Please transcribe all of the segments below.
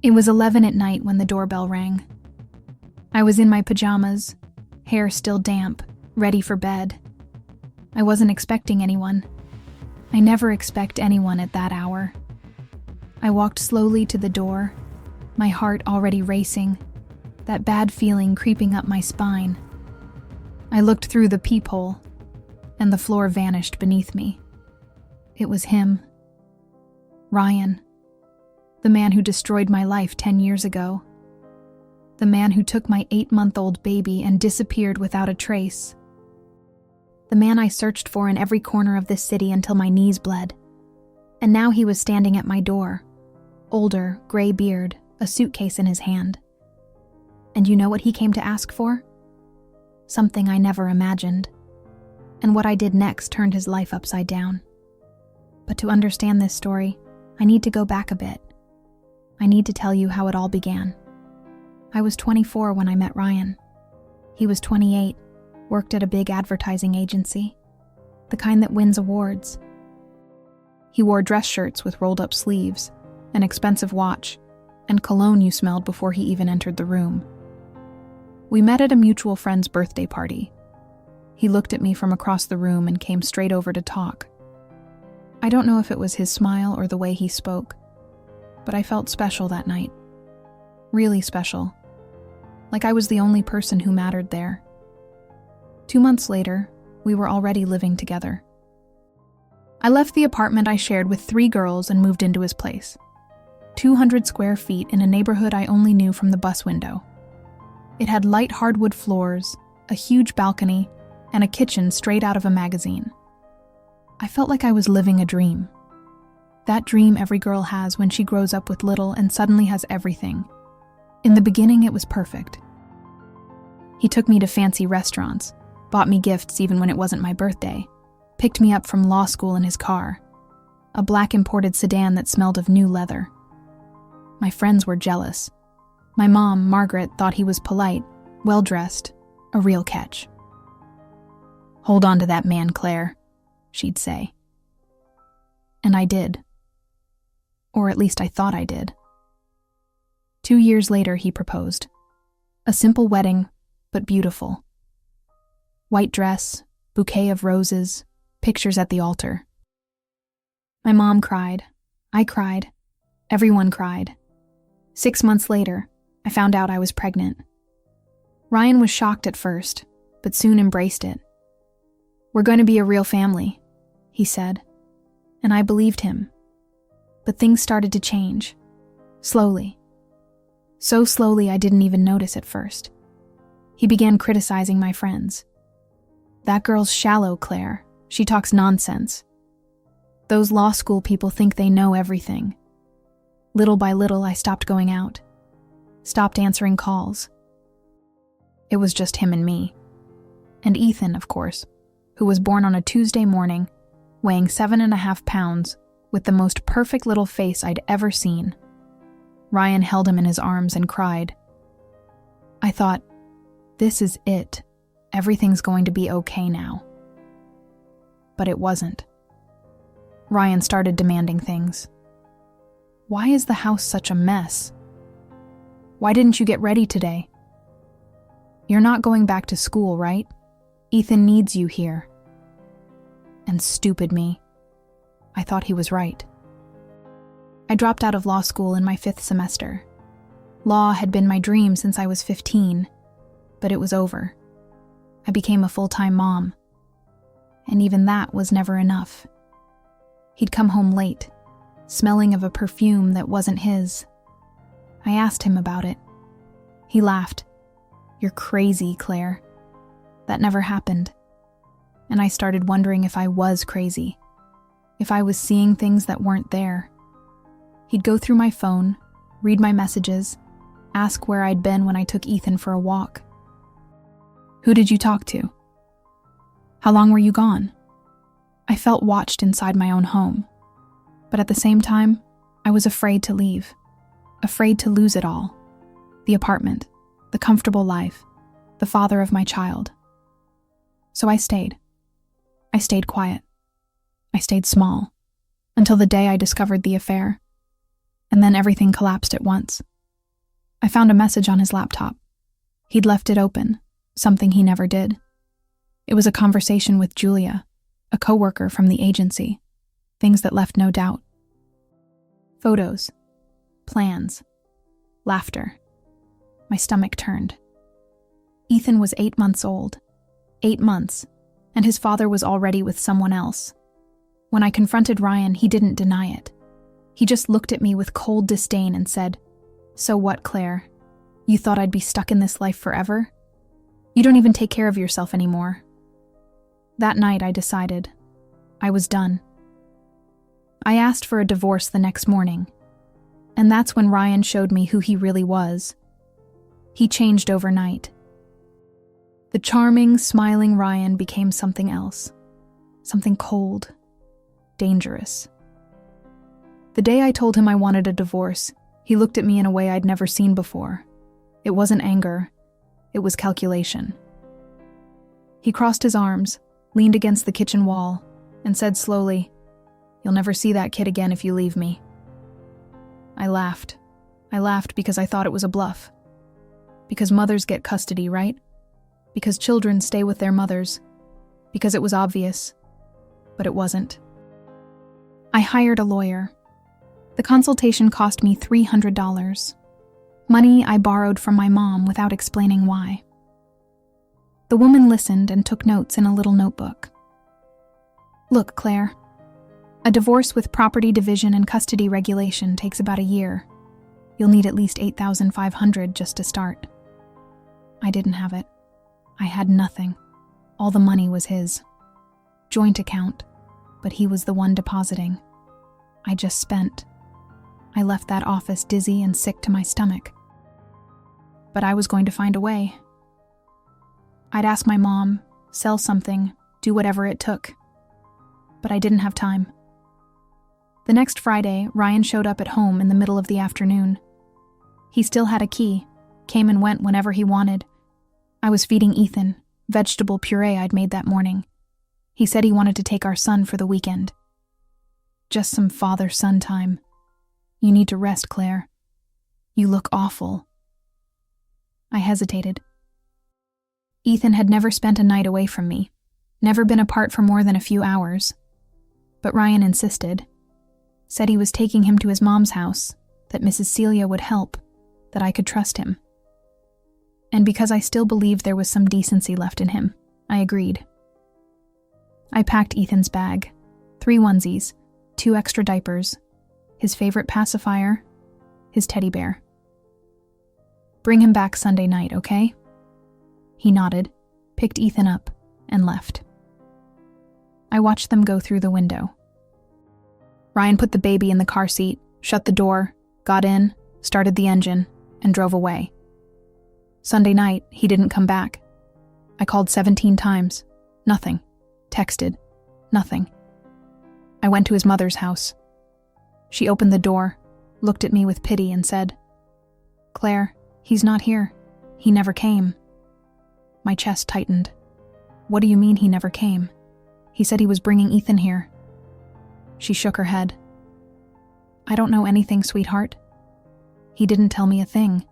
It was 11 at night when the doorbell rang. I was in my pajamas, hair still damp, ready for bed. I wasn't expecting anyone. I never expect anyone at that hour. I walked slowly to the door, my heart already racing, that bad feeling creeping up my spine. I looked through the peephole, and the floor vanished beneath me. It was him. Ryan. The man who destroyed my life 10 years ago. The man who took my 8-month-old baby and disappeared without a trace. The man I searched for in every corner of this city until my knees bled. And now he was standing at my door. Older, gray beard, a suitcase in his hand. And you know what he came to ask for? Something I never imagined. And what I did next turned his life upside down. But to understand this story, I need to go back a bit. I need to tell you how it all began. I was 24 when I met Ryan. He was 28, worked at a big advertising agency, the kind that wins awards. He wore dress shirts with rolled-up sleeves, an expensive watch, and cologne you smelled before he even entered the room. We met at a mutual friend's birthday party. He looked at me from across the room and came straight over to talk. I don't know if it was his smile or the way he spoke, but I felt special that night. Really special. Like I was the only person who mattered there. 2 months later, we were already living together. I left the apartment I shared with 3 girls and moved into his place. 200 square feet in a neighborhood I only knew from the bus window. It had light hardwood floors, a huge balcony, and a kitchen straight out of a magazine. I felt like I was living a dream. That dream every girl has when she grows up with little and suddenly has everything. In the beginning, it was perfect. He took me to fancy restaurants, bought me gifts even when it wasn't my birthday, picked me up from law school in his car, a black imported sedan that smelled of new leather. My friends were jealous. My mom, Margaret, thought he was polite, well-dressed, a real catch. "Hold on to that man, Claire," she'd say. And I did. Or at least I thought I did. 2 years later, he proposed. A simple wedding, but beautiful. White dress, bouquet of roses, pictures at the altar. My mom cried. I cried. Everyone cried. 6 months later, I found out I was pregnant. Ryan was shocked at first, but soon embraced it. "We're going to be a real family," he said. And I believed him. But things started to change. Slowly. So slowly I didn't even notice at first. He began criticizing my friends. "That girl's shallow, Claire. She talks nonsense. Those law school people think they know everything." Little by little, I stopped going out. Stopped answering calls. It was just him and me. And Ethan, of course, who was born on a Tuesday morning, weighing 7.5 pounds, with the most perfect little face I'd ever seen. Ryan held him in his arms and cried. I thought, this is it. Everything's going to be okay now. But it wasn't. Ryan started demanding things. "Why is the house such a mess? Why didn't you get ready today? You're not going back to school, right? Ethan needs you here." And stupid me. I thought he was right. I dropped out of law school in my 5th semester. Law had been my dream since I was 15, but it was over. I became a full-time mom. And even that was never enough. He'd come home late, smelling of a perfume that wasn't his. I asked him about it. He laughed. "You're crazy, Claire. That never happened." And I started wondering if I was crazy, if I was seeing things that weren't there. He'd go through my phone, read my messages, ask where I'd been when I took Ethan for a walk. "Who did you talk to? How long were you gone?" I felt watched inside my own home. But at the same time, I was afraid to leave, afraid to lose it all. The apartment, the comfortable life, the father of my child. So I stayed. I stayed quiet. I stayed small, until the day I discovered the affair. And then everything collapsed at once. I found a message on his laptop. He'd left it open, something he never did. It was a conversation with Julia, a coworker from the agency, things that left no doubt. Photos, plans, laughter. My stomach turned. Ethan was 8 months old. 8 months, and his father was already with someone else. When I confronted Ryan, he didn't deny it. He just looked at me with cold disdain and said, "So what, Claire? You thought I'd be stuck in this life forever? You don't even take care of yourself anymore." That night I decided I was done. I asked for a divorce the next morning, and that's when Ryan showed me who he really was. He changed overnight. The charming, smiling Ryan became something else, something cold, dangerous. The day I told him I wanted a divorce, he looked at me in a way I'd never seen before. It wasn't anger, it was calculation. He crossed his arms, leaned against the kitchen wall, and said slowly, "You'll never see that kid again if you leave me." I laughed. I laughed because I thought it was a bluff. Because mothers get custody, right? Because children stay with their mothers. Because it was obvious. But it wasn't. I hired a lawyer. The consultation cost me $300. Money I borrowed from my mom without explaining why. The woman listened and took notes in a little notebook. "Look, Claire, a divorce with property division and custody regulation takes about a year. You'll need at least $8,500 just to start." I didn't have it. I had nothing. All the money was his. Joint account, but he was the one depositing. I just spent. I left that office dizzy and sick to my stomach. But I was going to find a way. I'd ask my mom, sell something, do whatever it took. But I didn't have time. The next Friday, Ryan showed up at home in the middle of the afternoon. He still had a key, came and went whenever he wanted. I was feeding Ethan vegetable puree I'd made that morning. He said he wanted to take our son for the weekend. Just some father-son time. "You need to rest, Claire. You look awful." I hesitated. Ethan had never spent a night away from me, never been apart for more than a few hours. But Ryan insisted, said he was taking him to his mom's house, that Mrs. Celia would help, that I could trust him. And because I still believed there was some decency left in him, I agreed. I packed Ethan's bag, 3 onesies, 2 extra diapers, his favorite pacifier, his teddy bear. "Bring him back Sunday night, okay?" He nodded, picked Ethan up, and left. I watched them go through the window. Ryan put the baby in the car seat, shut the door, got in, started the engine, and drove away. Sunday night, he didn't come back. I called 17 times. Nothing. Texted. Nothing. I went to his mother's house. She opened the door, looked at me with pity, and said, "Claire, he's not here. He never came." My chest tightened. "What do you mean he never came? He said he was bringing Ethan here." She shook her head. "I don't know anything, sweetheart. He didn't tell me a thing."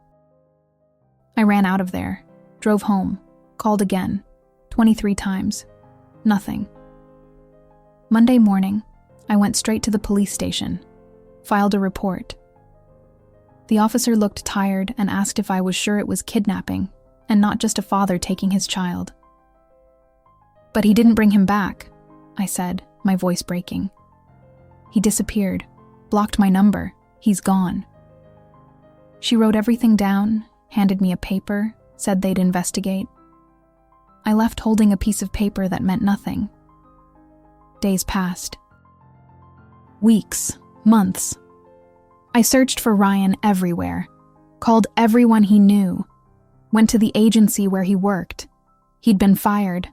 I ran out of there, drove home, called again, 23 times. Nothing. Monday morning, I went straight to the police station, filed a report. The officer looked tired and asked if I was sure it was kidnapping and not just a father taking his child. "But he didn't bring him back," I said, my voice breaking. "He disappeared, blocked my number. He's gone." She wrote everything down, handed me a paper, said they'd investigate. I left holding a piece of paper that meant nothing. Days passed. Weeks, months. I searched for Ryan everywhere, called everyone he knew, went to the agency where he worked. He'd been fired,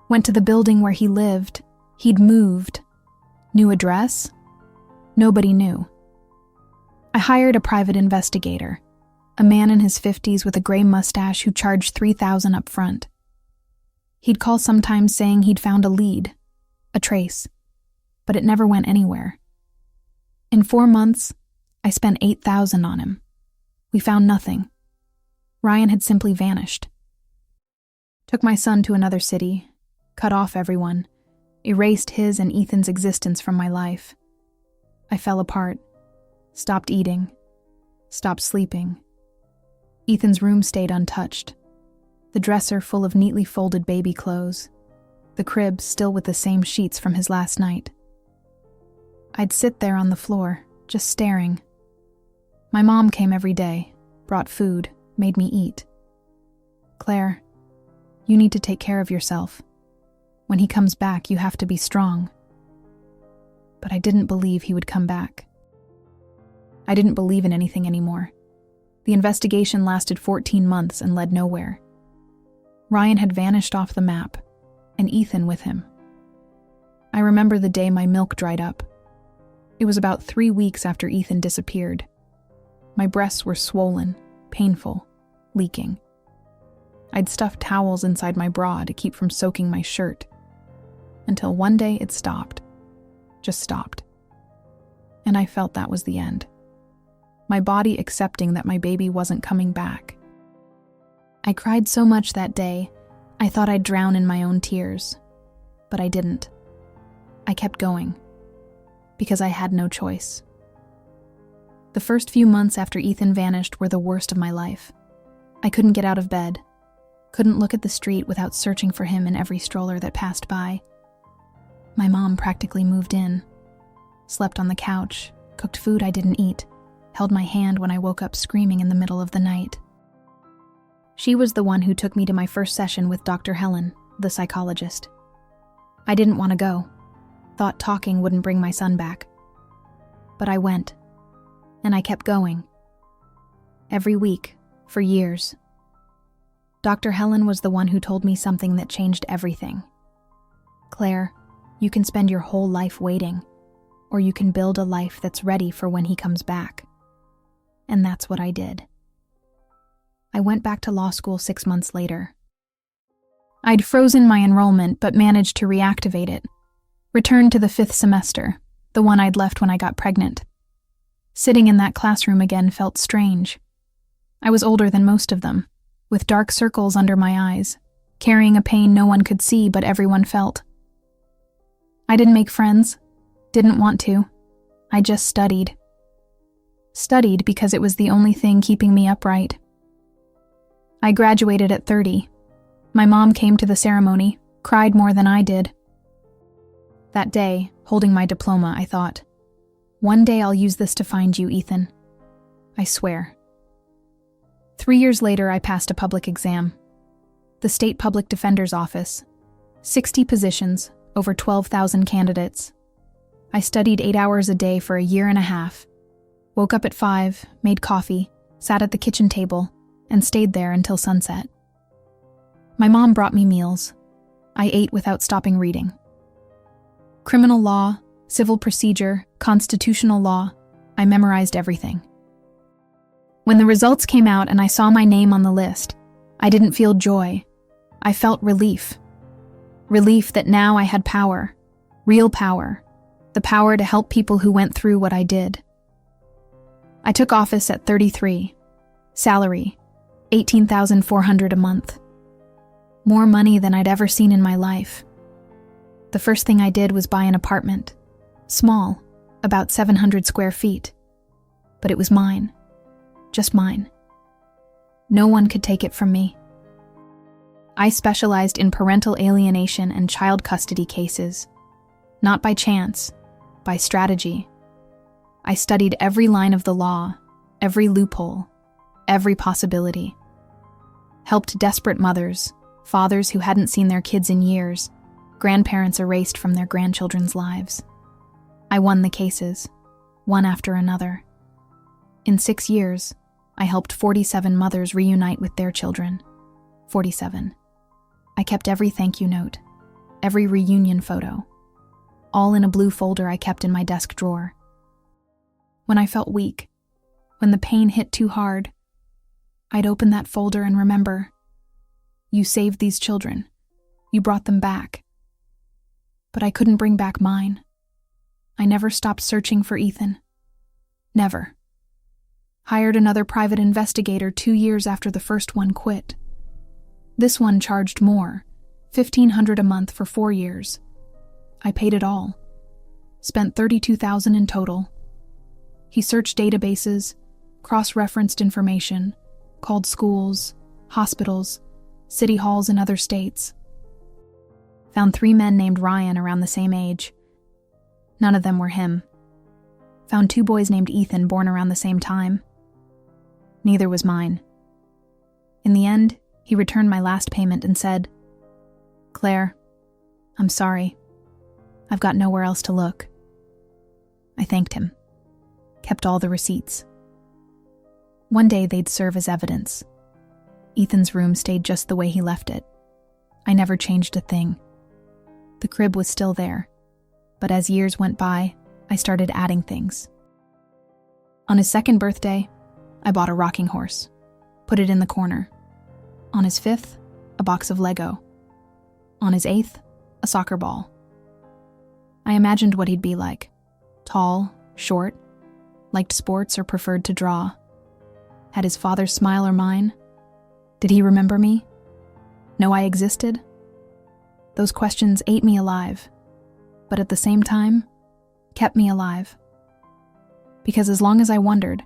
went to the building where he lived. He'd moved. New address? Nobody knew. I hired a private investigator, a man in his 50s with a gray mustache who charged $3,000 up front. He'd call sometimes saying he'd found a lead, a trace, but it never went anywhere. In 4 months, I spent $8,000 on him. We found nothing, Ryan had simply vanished. Took my son to another city, cut off everyone, erased his and Ethan's existence from my life. I fell apart, stopped eating, stopped sleeping. Ethan's room stayed untouched, the dresser full of neatly folded baby clothes, the crib still with the same sheets from his last night. I'd sit there on the floor, just staring. My mom came every day, brought food, made me eat. Claire, you need to take care of yourself. When he comes back, you have to be strong. But I didn't believe he would come back. I didn't believe in anything anymore. The investigation lasted 14 months and led nowhere. Ryan had vanished off the map, and Ethan with him. I remember the day my milk dried up. It was about 3 weeks after Ethan disappeared. My breasts were swollen, painful, leaking. I'd stuffed towels inside my bra to keep from soaking my shirt, until one day it stopped. Just stopped. And I felt that was the end. My body accepting that my baby wasn't coming back. I cried so much that day, I thought I'd drown in my own tears. But I didn't. I kept going. Because I had no choice. The first few months after Ethan vanished were the worst of my life. I couldn't get out of bed. Couldn't look at the street without searching for him in every stroller that passed by. My mom practically moved in. Slept on the couch, cooked food I didn't eat, held my hand when I woke up screaming in the middle of the night. She was the one who took me to my first session with Dr. Helen, the psychologist. I didn't want to go. Thought talking wouldn't bring my son back. But I went. And I kept going. Every week, for years. Dr. Helen was the one who told me something that changed everything. Claire, you can spend your whole life waiting, or you can build a life that's ready for when he comes back. And that's what I did. I went back to law school 6 months later. I'd frozen my enrollment but managed to reactivate it. Returned to the 5th semester, the one I'd left when I got pregnant. Sitting in that classroom again felt strange. I was older than most of them, with dark circles under my eyes, carrying a pain no one could see but everyone felt. I didn't make friends, didn't want to. I just studied. Studied because it was the only thing keeping me upright. I graduated at 30. My mom came to the ceremony, cried more than I did. That day, holding my diploma, I thought, one day I'll use this to find you, Ethan. I swear. 3 years later, I passed a public exam. The State Public Defender's Office. 60 positions, over 12,000 candidates. I studied 8 hours a day for a year and a half. Woke up at 5, made coffee, sat at the kitchen table, and stayed there until sunset. My mom brought me meals. I ate without stopping reading. Criminal law, civil procedure, constitutional law, I memorized everything. When the results came out and I saw my name on the list, I didn't feel joy. I felt relief. Relief that now I had power, real power, the power to help people who went through what I did. I took office at 33. Salary, $18,400 a month. More money than I'd ever seen in my life. The first thing I did was buy an apartment. Small, about 700 square feet. But it was mine. Just mine. No one could take it from me. I specialized in parental alienation and child custody cases. Not by chance, by strategy. I studied every line of the law, every loophole, every possibility. Helped desperate mothers, fathers who hadn't seen their kids in years, grandparents erased from their grandchildren's lives. I won the cases, one after another. In 6 years, I helped 47 mothers reunite with their children. 47. I kept every thank you note, every reunion photo, all in a blue folder I kept in my desk drawer. When I felt weak, when the pain hit too hard, I'd open that folder and remember, you saved these children. You brought them back. But I couldn't bring back mine. I never stopped searching for Ethan. Never. Hired another private investigator 2 years after the first one quit. This one charged more, $1,500 a month for 4 years. I paid it all. Spent $32,000 in total. He searched databases, cross-referenced information, called schools, hospitals, city halls in other states. Found 3 men named Ryan around the same age. None of them were him. Found 2 boys named Ethan born around the same time. Neither was mine. In the end, he returned my last payment and said, "Claire, I'm sorry. I've got nowhere else to look." I thanked him. Kept all the receipts. One day they'd serve as evidence. Ethan's room stayed just the way he left it. I never changed a thing. The crib was still there, but as years went by, I started adding things. On his 2nd birthday, I bought a rocking horse, put it in the corner. On his 5th, a box of Lego. On his 8th, a soccer ball. I imagined what he'd be like. Tall, short, liked sports or preferred to draw. Had his father's smile or mine? Did he remember me? Know I existed? Those questions ate me alive, but at the same time, kept me alive. Because as long as I wondered,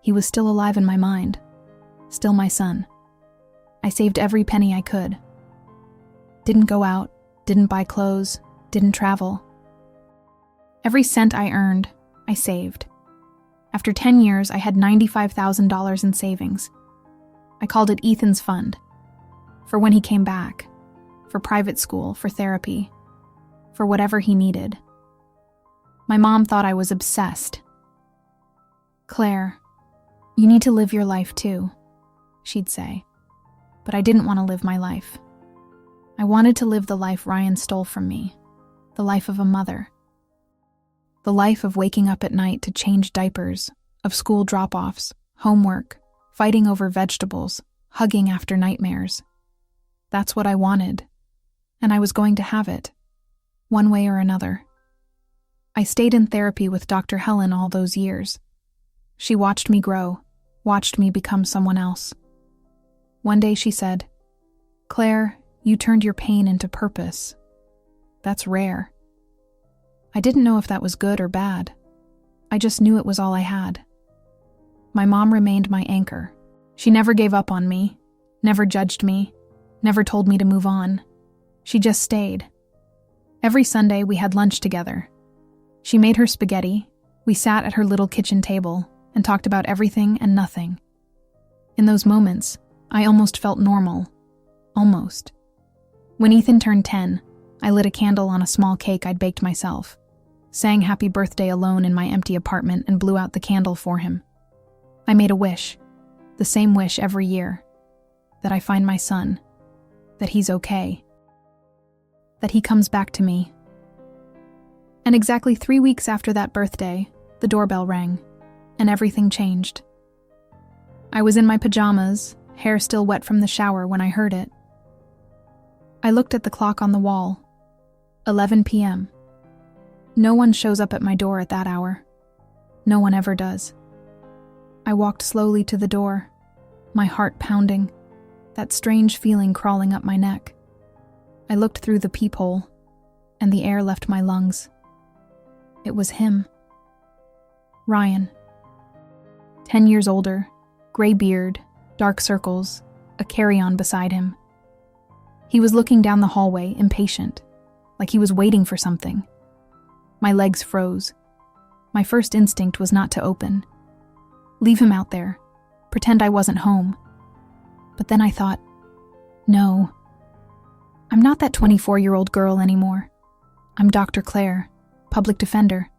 he was still alive in my mind, still my son. I saved every penny I could. Didn't go out, didn't buy clothes, didn't travel. Every cent I earned, I saved. After 10 years, I had $95,000 in savings. I called it Ethan's Fund, for when he came back, for private school, for therapy, for whatever he needed. My mom thought I was obsessed. "Claire, you need to live your life too," she'd say. But I didn't want to live my life. I wanted to live the life Ryan stole from me, the life of a mother. The life of waking up at night to change diapers, of school drop-offs, homework, fighting over vegetables, hugging after nightmares. That's what I wanted, and I was going to have it, one way or another. I stayed in therapy with Dr. Helen all those years. She watched me grow, watched me become someone else. One day she said, "Claire, you turned your pain into purpose. That's rare." I didn't know if that was good or bad. I just knew it was all I had. My mom remained my anchor. She never gave up on me, never judged me, never told me to move on. She just stayed. Every Sunday we had lunch together. She made her spaghetti, we sat at her little kitchen table, and talked about everything and nothing. In those moments, I almost felt normal. Almost. When Ethan turned 10, I lit a candle on a small cake I'd baked myself, sang happy birthday alone in my empty apartment, and blew out the candle for him. I made a wish, the same wish every year, that I find my son, that he's okay, that he comes back to me. And exactly 3 weeks after that birthday, the doorbell rang, and everything changed. I was in my pajamas, hair still wet from the shower when I heard it. I looked at the clock on the wall. 11 p.m. No one shows up at my door at that hour. No one ever does. I walked slowly to the door, my heart pounding, that strange feeling crawling up my neck. I looked through the peephole, and the air left my lungs. It was him. Ryan. 10 years older, gray beard, dark circles, a carry-on beside him. He was looking down the hallway, impatient, like he was waiting for something. My legs froze. My first instinct was not to open. Leave him out there. Pretend I wasn't home. But then I thought, no. I'm not that 24-year-old girl anymore. I'm Dr. Claire, public defender.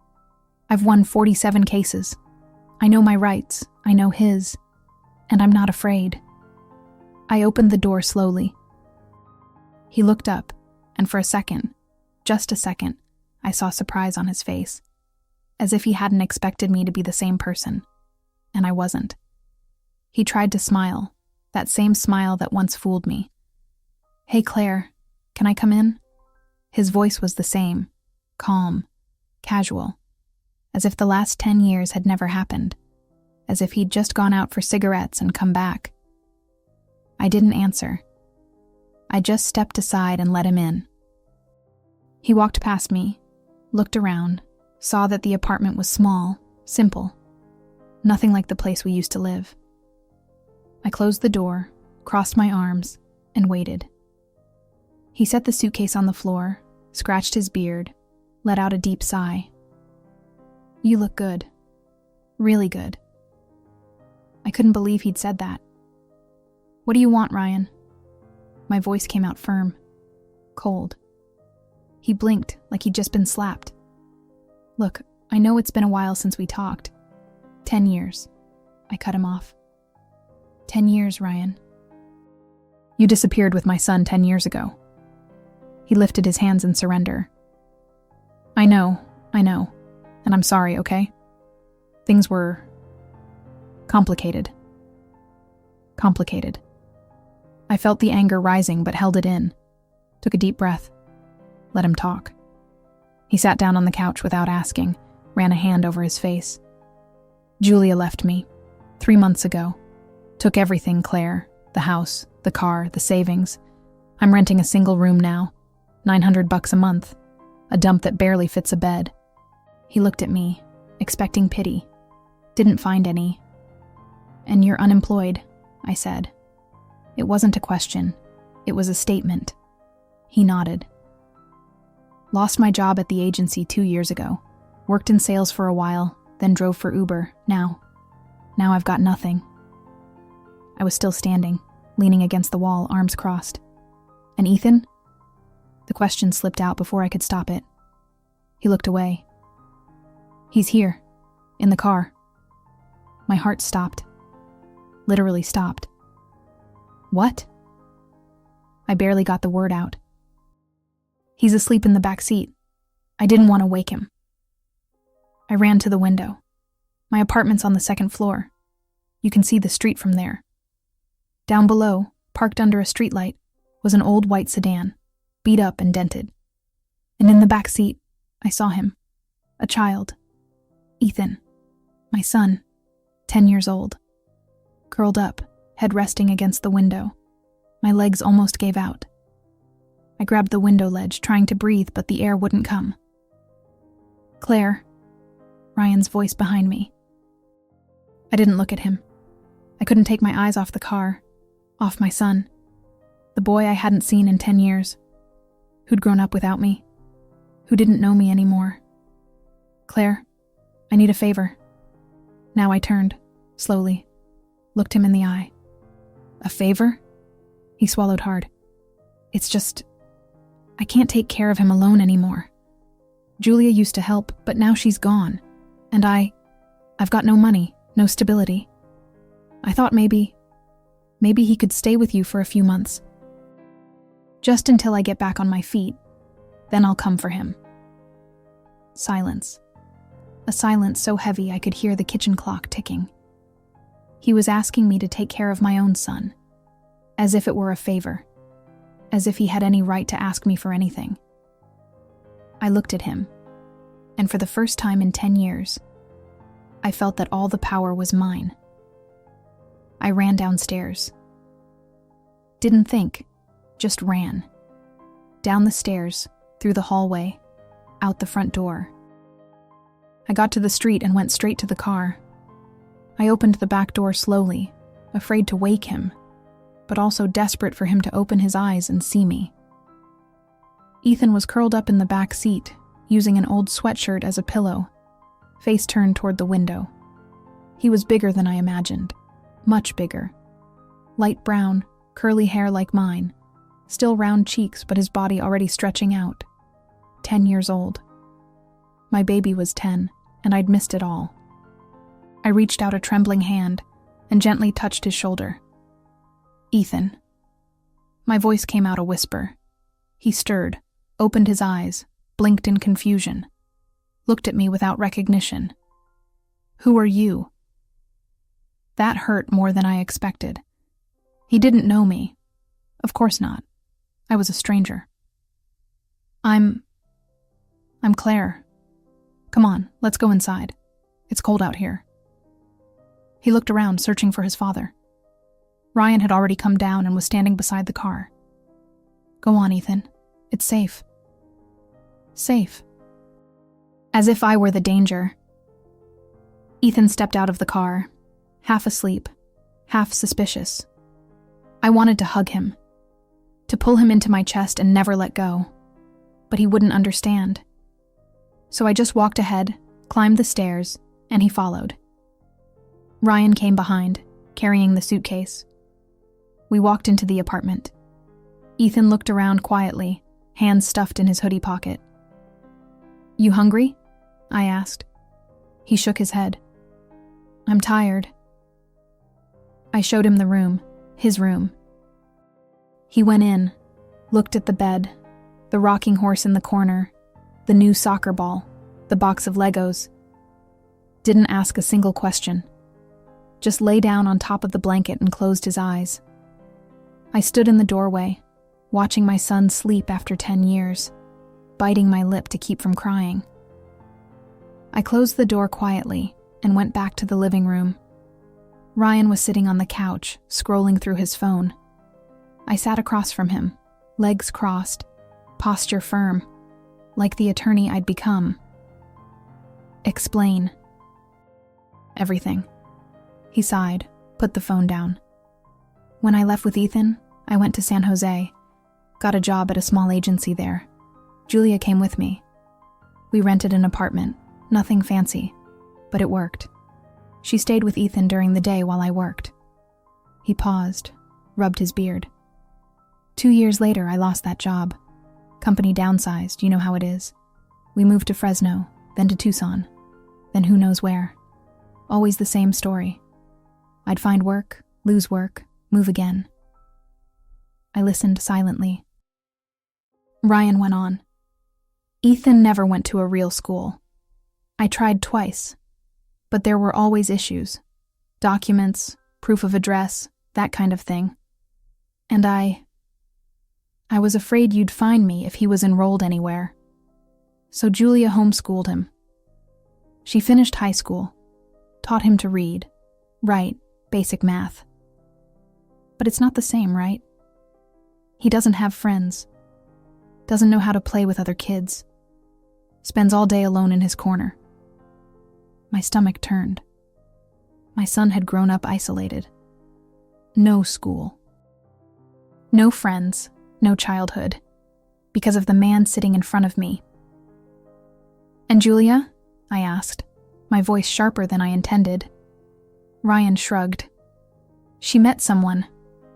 I've won 47 cases. I know my rights. I know his. And I'm not afraid. I opened the door slowly. He looked up, and for a second, just a second, I saw surprise on his face, as if he hadn't expected me to be the same person, and I wasn't. He tried to smile, that same smile that once fooled me. "Hey Claire, can I come in?" His voice was the same, calm, casual, as if the last 10 years had never happened, as if he'd just gone out for cigarettes and come back. I didn't answer. I just stepped aside and let him in. He walked past me, looked around, saw that the apartment was small, simple, nothing like the place we used to live. I closed the door, crossed my arms, and waited. He set the suitcase on the floor, scratched his beard, let out a deep sigh. "You look good. Really good." I couldn't believe he'd said that. "What do you want, Ryan?" My voice came out firm, cold. He blinked like he'd just been slapped. "Look, I know it's been a while since we talked. 10 years. I cut him off. 10 years, Ryan. You disappeared with my son 10 years ago. He lifted his hands in surrender. I know, and I'm sorry, okay? Things were complicated. I felt the anger rising but held it in, took a deep breath, let him talk. He sat down on the couch without asking, ran a hand over his face. Julia left me 3 months ago. Took everything, Claire, the house, the car, the savings. I'm renting a single room now, $900 a month, a dump that barely fits a bed. He looked at me, expecting pity. Didn't find any. And you're unemployed, I said. It wasn't a question. It was a statement. He nodded. Lost my job at the agency 2 years ago. Worked in sales for a while, then drove for Uber. Now I've got nothing. I was still standing, leaning against the wall, arms crossed. And Ethan? The question slipped out before I could stop it. He looked away. He's here, in the car. My heart stopped. Literally stopped. What? I barely got the word out. He's asleep in the back seat. I didn't want to wake him. I ran to the window. My apartment's on the 2nd floor. You can see the street from there. Down below, parked under a streetlight, was an old white sedan, beat up and dented. And in the back seat, I saw him. A child. Ethan. My son. 10 years old. Curled up, head resting against the window. My legs almost gave out. I grabbed the window ledge, trying to breathe, but the air wouldn't come. Claire. Ryan's voice behind me. I didn't look at him. I couldn't take my eyes off the car, off my son, the boy I hadn't seen in 10 years, who'd grown up without me, who didn't know me anymore. Claire, I need a favor. Now I turned, slowly, looked him in the eye. A favor? He swallowed hard. It's just, I can't take care of him alone anymore. Julia used to help, but now she's gone. And I've got no money, no stability. I thought maybe he could stay with you for a few months. Just until I get back on my feet. Then I'll come for him. Silence. A silence so heavy I could hear the kitchen clock ticking. He was asking me to take care of my own son. As if it were a favor. As if he had any right to ask me for anything. I looked at him. And for the first time in 10 years, I felt that all the power was mine. I ran downstairs. Didn't think, just ran. Down the stairs, through the hallway, out the front door. I got to the street and went straight to the car. I opened the back door slowly, afraid to wake him, but also desperate for him to open his eyes and see me. Ethan was curled up in the back seat, using an old sweatshirt as a pillow, face turned toward the window. He was bigger than I imagined, much bigger. Light brown, curly hair like mine, still round cheeks but his body already stretching out. 10 years old. My baby was 10, and I'd missed it all. I reached out a trembling hand and gently touched his shoulder. Ethan. My voice came out a whisper. He stirred, opened his eyes, blinked in confusion, looked at me without recognition. Who are you? That hurt more than I expected. He didn't know me. Of course not. I was a stranger. I'm Claire. Come on, let's go inside. It's cold out here. He looked around, searching for his father. Ryan had already come down and was standing beside the car. "Go on, Ethan. It's safe." Safe. As if I were the danger. Ethan stepped out of the car, half asleep, half suspicious. I wanted to hug him, to pull him into my chest and never let go, but he wouldn't understand. So I just walked ahead, climbed the stairs, and he followed. Ryan came behind, carrying the suitcase. We walked into the apartment. Ethan looked around quietly, hands stuffed in his hoodie pocket. "You hungry?" I asked. He shook his head. "I'm tired." I showed him the room, his room. He went in, looked at the bed, the rocking horse in the corner, the new soccer ball, the box of Legos. Didn't ask a single question. Just lay down on top of the blanket and closed his eyes. I stood in the doorway, watching my son sleep after 10 years, biting my lip to keep from crying. I closed the door quietly and went back to the living room. Ryan was sitting on the couch, scrolling through his phone. I sat across from him, legs crossed, posture firm, like the attorney I'd become. "Explain." "Everything." He sighed, put the phone down. "When I left with Ethan, I went to San Jose, got a job at a small agency there. Julia came with me. We rented an apartment, nothing fancy, but it worked. She stayed with Ethan during the day while I worked." He paused, rubbed his beard. 2 years later, I lost that job. Company downsized, you know how it is. We moved to Fresno, then to Tucson, then who knows where. Always the same story. I'd find work, lose work, move again. I listened silently. Ryan went on. "Ethan never went to a real school. I tried twice, but there were always issues. Documents, proof of address, that kind of thing. And I was afraid you'd find me if he was enrolled anywhere. So Julia homeschooled him. She finished high school, taught him to read, write, basic math. But it's not the same, right? He doesn't have friends, doesn't know how to play with other kids, spends all day alone in his corner." My stomach turned. My son had grown up isolated. No school. No friends, no childhood, because of the man sitting in front of me. "And Julia?" I asked, my voice sharper than I intended. Ryan shrugged. "She met someone,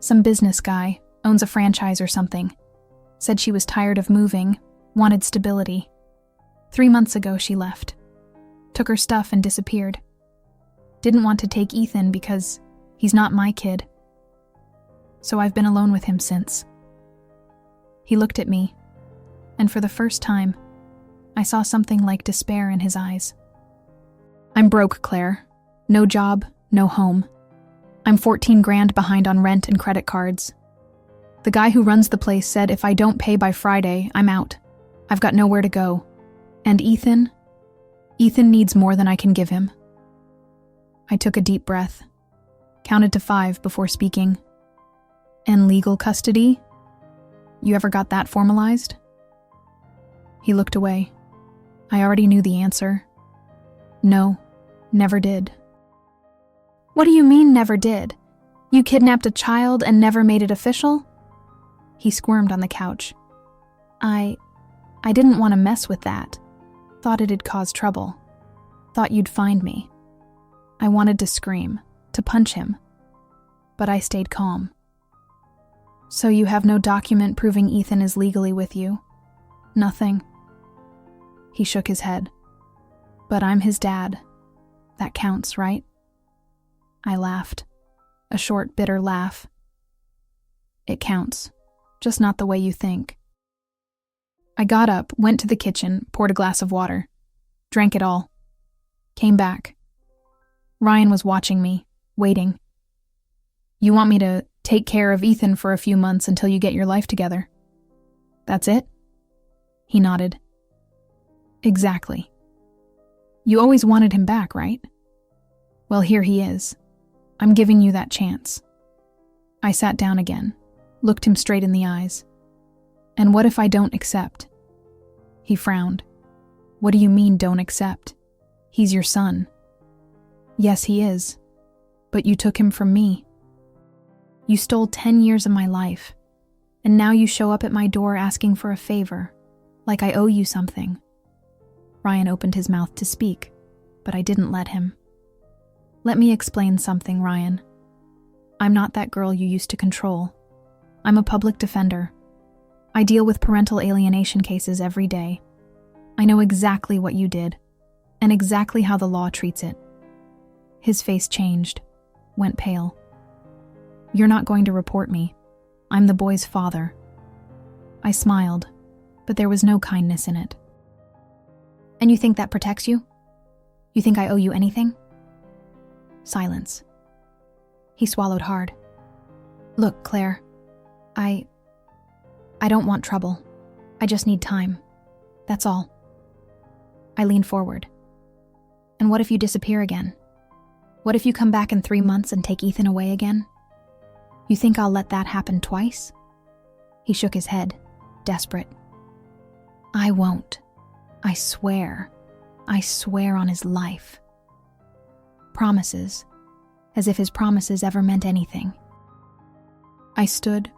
some business guy, owns a franchise or something. Said she was tired of moving, wanted stability. 3 months ago she left. Took her stuff and disappeared. Didn't want to take Ethan because he's not my kid. So I've been alone with him since." He looked at me, and for the first time, I saw something like despair in his eyes. "I'm broke, Claire. No job, no home. I'm 14 grand behind on rent and credit cards. The guy who runs the place said if I don't pay by Friday, I'm out. I've got nowhere to go. And Ethan needs more than I can give him." I took a deep breath, counted to 5 before speaking. "And legal custody? You ever got that formalized?" He looked away. I already knew the answer. No, never did. "What do you mean never did? You kidnapped a child and never made it official?" He squirmed on the couch. I didn't want to mess with that. Thought it'd cause trouble. Thought you'd find me." I wanted to scream, to punch him, but I stayed calm. "So you have no document proving Ethan is legally with you?" "Nothing." He shook his head. "But I'm his dad. That counts, right?" I laughed, a short, bitter laugh. "It counts, just not the way you think." I got up, went to the kitchen, poured a glass of water, drank it all, came back. Ryan was watching me, waiting. "You want me to take care of Ethan for a few months until you get your life together? That's it?" He nodded. "Exactly. You always wanted him back, right? Well, here he is, I'm giving you that chance. I sat down again, looked him straight in the eyes. And what if I don't accept? He frowned. What do you mean, don't accept? He's your son. Yes, he is. But you took him from me. You stole 10 years of my life, and now you show up at my door asking for a favor, like I owe you something. Ryan opened his mouth to speak, but I didn't let him. Let me explain something, Ryan. I'm not that girl you used to control. I'm a public defender. I deal with parental alienation cases every day. I know exactly what you did, and exactly how the law treats it. His face changed, went pale. You're not going to report me. I'm the boy's father. I smiled, but there was no kindness in it. And you think that protects you? You think I owe you anything? Silence. He swallowed hard. Look, Claire, I don't want trouble. I just need time. That's all. I leaned forward. And what if you disappear again? What if you come back in 3 months and take Ethan away again? You think I'll let that happen twice? He shook his head, desperate. I won't. I swear. I swear on his life. Promises, as if his promises ever meant anything. I stood,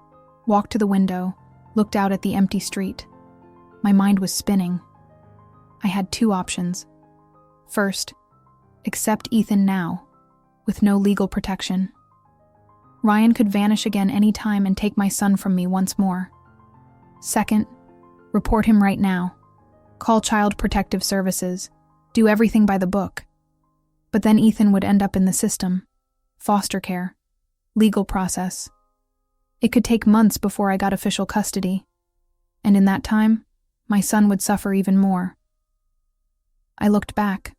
walked to the window, looked out at the empty street. My mind was spinning. I had 2 options. First, accept Ethan now, with no legal protection. Ryan could vanish again any time and take my son from me once more. Second, report him right now. Call Child Protective Services. Do everything by the book. But then Ethan would end up in the system. Foster care. Legal process. It could take months before I got official custody. And in that time, my son would suffer even more. I looked back.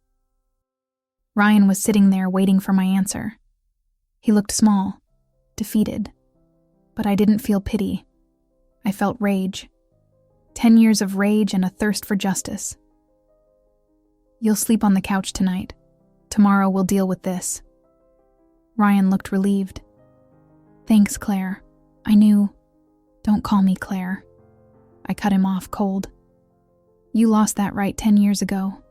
Ryan was sitting there waiting for my answer. He looked small, defeated. But I didn't feel pity. I felt rage. 10 years of rage and a thirst for justice. You'll sleep on the couch tonight. Tomorrow we'll deal with this. Ryan looked relieved. Thanks, Claire. I knew. Don't call me Claire. I cut him off cold. You lost that right 10 years ago.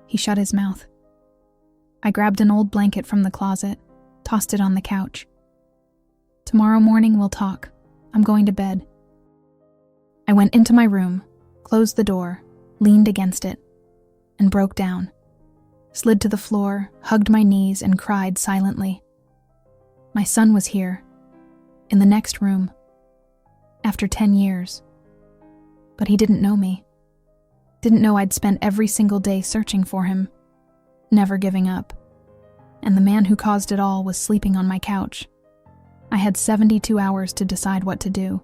He shut his mouth. I grabbed an old blanket from the closet, tossed it on the couch. Tomorrow morning we'll talk. I'm going to bed. I went into my room, closed the door, leaned against it, and broke down. Slid to the floor, hugged my knees, and cried silently. My son was here, in the next room, after 10 years. But he didn't know me. Didn't know I'd spent every single day searching for him, never giving up. And the man who caused it all was sleeping on my couch. I had 72 hours to decide what to do.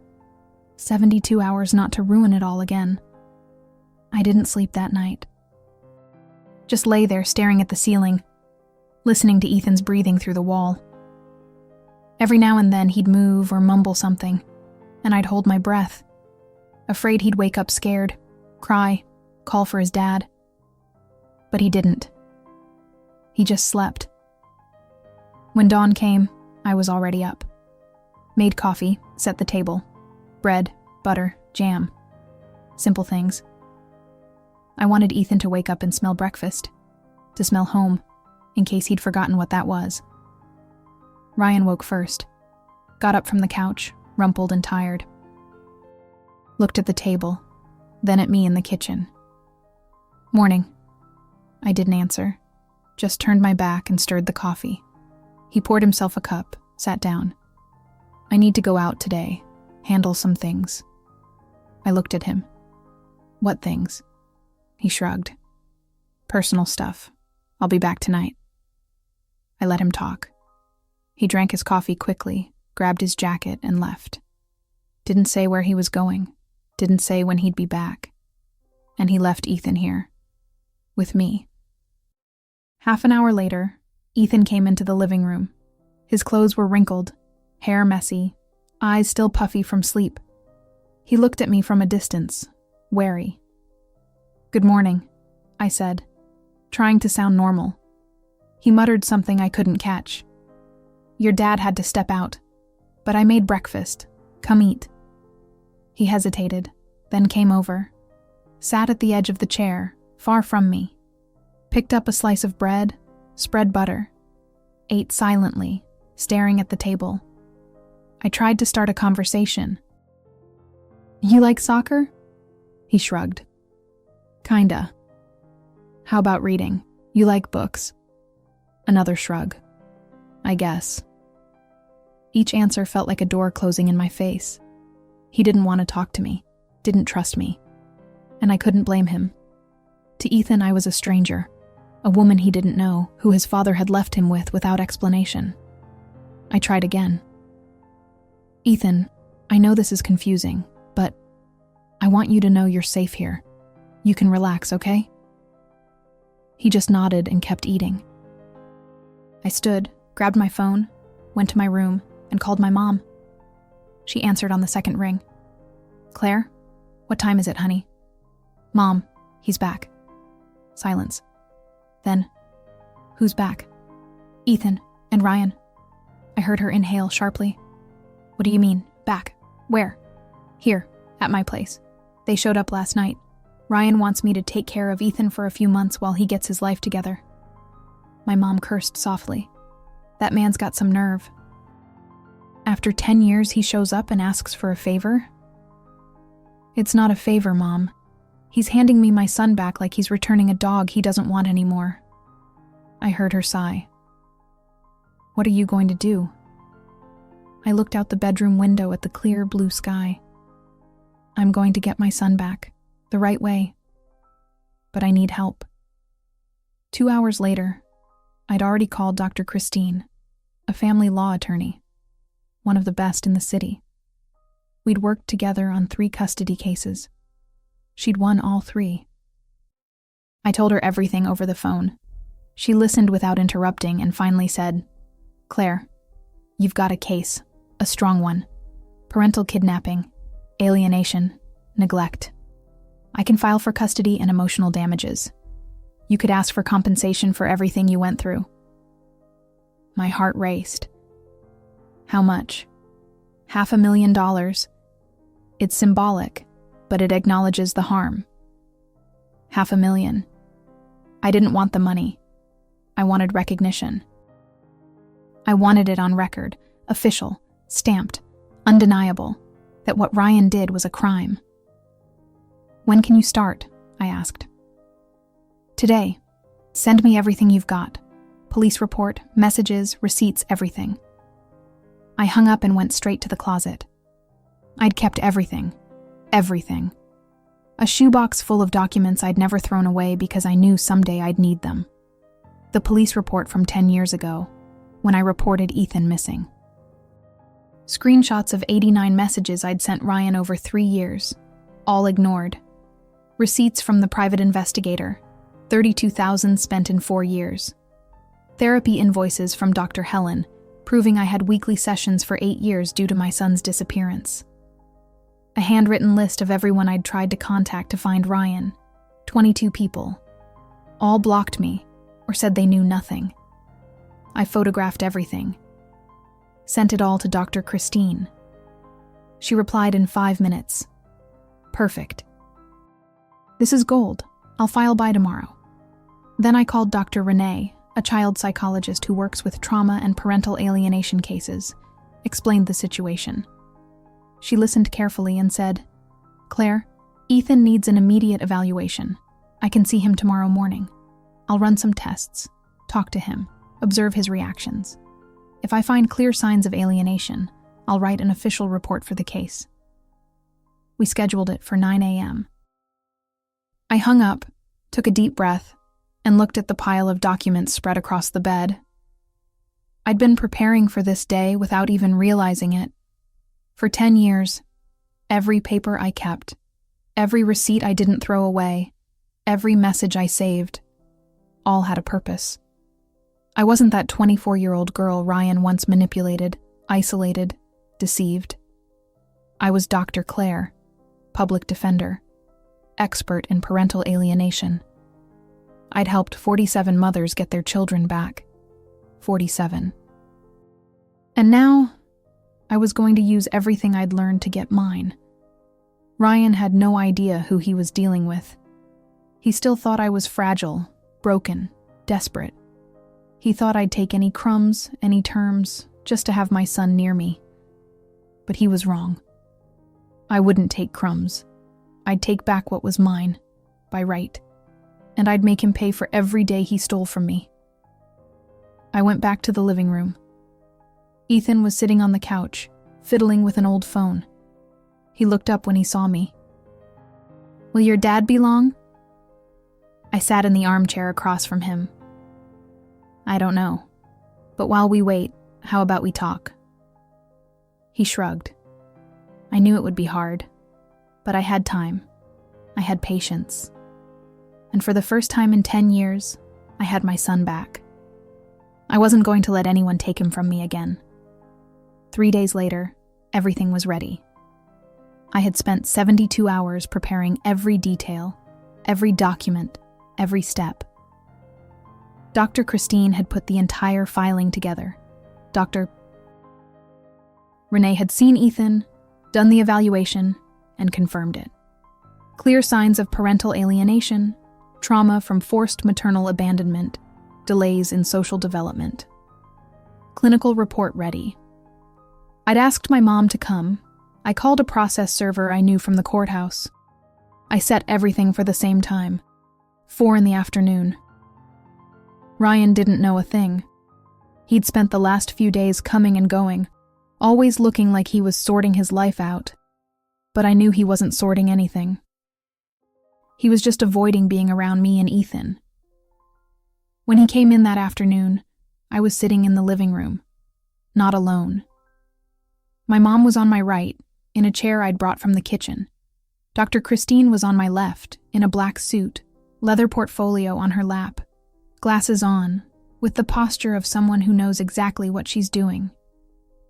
72 hours not to ruin it all again. I didn't sleep that night. Just lay there staring at the ceiling, listening to Ethan's breathing through the wall. Every now and then he'd move or mumble something, and I'd hold my breath, afraid he'd wake up scared, cry, call for his dad. But he didn't. He just slept. When dawn came, I was already up. Made coffee, set the table. Bread, butter, jam. Simple things. I wanted Ethan to wake up and smell breakfast, to smell home, in case he'd forgotten what that was. Ryan woke first, got up from the couch, rumpled and tired. Looked at the table, then at me in the kitchen. Morning. I didn't answer, just turned my back and stirred the coffee. He poured himself a cup, sat down. I need to go out today, handle some things. I looked at him. What things? He shrugged. Personal stuff. I'll be back tonight. I let him talk. He drank his coffee quickly, grabbed his jacket, and left. Didn't say where he was going. Didn't say when he'd be back. And he left Ethan here. With me. Half an hour later, Ethan came into the living room. His clothes were wrinkled, hair messy, eyes still puffy from sleep. He looked at me from a distance, wary. Good morning, I said, trying to sound normal. He muttered something I couldn't catch. Your dad had to step out. But I made breakfast. Come eat." He hesitated, then came over, sat at the edge of the chair, far from me, picked up a slice of bread, spread butter, ate silently, staring at the table. I tried to start a conversation. "You like soccer?" He shrugged. "Kinda." "How about reading? You like books?" Another shrug. "I guess." Each answer felt like a door closing in my face. He didn't want to talk to me, didn't trust me, and I couldn't blame him. To Ethan, I was a stranger, a woman he didn't know, who his father had left him with without explanation. I tried again. "Ethan, I know this is confusing, but I want you to know you're safe here. You can relax, okay?" He just nodded and kept eating. I stood, grabbed my phone, went to my room, and called my mom. She answered on the second ring. "Claire, what time is it, honey?" "Mom, he's back." Silence. Then, "Who's back?" "Ethan and Ryan." I heard her inhale sharply. "What do you mean, back? Where?" "Here, at my place. They showed up last night. Ryan wants me to take care of Ethan for a few months while he gets his life together." My mom cursed softly. That man's got some nerve. After 10 years, he shows up and asks for a favor? "It's not a favor, Mom. He's handing me my son back like he's returning a dog he doesn't want anymore." I heard her sigh. "What are you going to do?" I looked out the bedroom window at the clear blue sky. "I'm going to get my son back, the right way. But I need help." 2 hours later, I'd already called Dr. Christine, a family law attorney, one of the best in the city. We'd worked together on 3 custody cases. She'd won all 3. I told her everything over the phone. She listened without interrupting and finally said, "Claire, you've got a case, a strong one. Parental kidnapping, alienation, neglect. I can file for custody and emotional damages. You could ask for compensation for everything you went through." My heart raced. "How much?" $500,000. It's symbolic, but it acknowledges the harm. $500,000. I didn't want the money. I wanted recognition. I wanted it on record, official, stamped, undeniable, that what Ryan did was a crime. "When can you start?" I asked. "Today. Send me everything you've got. Police report, messages, receipts, everything." I hung up and went straight to the closet. I'd kept everything. Everything. A shoebox full of documents I'd never thrown away because I knew someday I'd need them. The police report from 10 years ago, when I reported Ethan missing. Screenshots of 89 messages I'd sent Ryan over 3 years, all ignored. Receipts from the private investigator, $32,000 spent in 4 years. Therapy invoices from Dr. Helen, proving I had weekly sessions for 8 years due to my son's disappearance. A handwritten list of everyone I'd tried to contact to find Ryan, 22 people. All blocked me, or said they knew nothing. I photographed everything. Sent it all to Dr. Christine. She replied in 5 minutes. "Perfect. This is gold. I'll file by tomorrow." Then I called Dr. Renee, a child psychologist who works with trauma and parental alienation cases, explained the situation. She listened carefully and said, "Claire, Ethan needs an immediate evaluation. I can see him tomorrow morning. I'll run some tests, talk to him, observe his reactions. If I find clear signs of alienation, I'll write an official report for the case." We scheduled it for 9 a.m. I hung up, took a deep breath, and looked at the pile of documents spread across the bed. I'd been preparing for this day without even realizing it. For 10 years, every paper I kept, every receipt I didn't throw away, every message I saved, all had a purpose. I wasn't that 24-year-old girl Ryan once manipulated, isolated, deceived. I was Dr. Claire, public defender, expert in parental alienation. I'd helped 47 mothers get their children back. 47. And now, I was going to use everything I'd learned to get mine. Ryan had no idea who he was dealing with. He still thought I was fragile, broken, desperate. He thought I'd take any crumbs, any terms, just to have my son near me. But he was wrong. I wouldn't take crumbs. I'd take back what was mine, by right, and I'd make him pay for every day he stole from me. I went back to the living room. Ethan was sitting on the couch, fiddling with an old phone. He looked up when he saw me. "Will your dad be long?" I sat in the armchair across from him. "I don't know. But while we wait, how about we talk?" He shrugged. I knew it would be hard, but I had time. I had patience. And for the first time in 10 years, I had my son back. I wasn't going to let anyone take him from me again. 3 days later, everything was ready. I had spent 72 hours preparing every detail, every document, every step. Dr. Christine had put the entire filing together. Dr. Renee had seen Ethan, done the evaluation, and confirmed it. Clear signs of parental alienation, trauma from forced maternal abandonment, delays in social development. Clinical report ready. I'd asked my mom to come. I called a process server I knew from the courthouse. I set everything for the same time, 4 p.m. Ryan didn't know a thing. He'd spent the last few days coming and going, always looking like he was sorting his life out. But I knew he wasn't sorting anything. He was just avoiding being around me and Ethan. When he came in that afternoon, I was sitting in the living room, not alone. My mom was on my right, in a chair I'd brought from the kitchen. Dr. Christine was on my left, in a black suit, leather portfolio on her lap, glasses on, with the posture of someone who knows exactly what she's doing.